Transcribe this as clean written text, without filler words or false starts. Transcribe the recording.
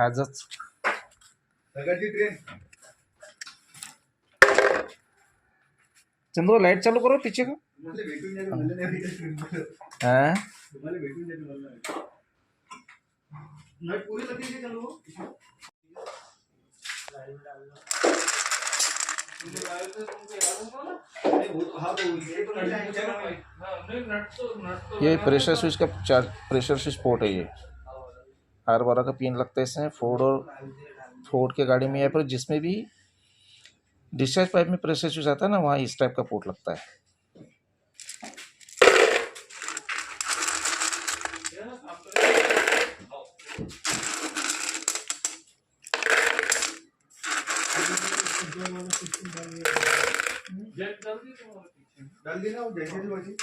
आजच सगळ्याची ट्रेन चंद्र लाइट चालू करो पीछे का। तुम्हाला भेटून जाते म्हणलं नाही ट्रेन हाँ तुम्हाला भेटून जाते म्हणलं नाही पूरी लगी चालू ये प्रेशर स्विच का प्रेशर स्विच पोर्ट है। ये R12 का पिन लगता है इसमें। फोर्ड के गाड़ी में है, पर जिसमें भी डिस्चार्ज पाइप में प्रेशर स्विच आता है ना, वहाँ इस टाइप का पोर्ट लगता है। डाल दी ना वो जैसे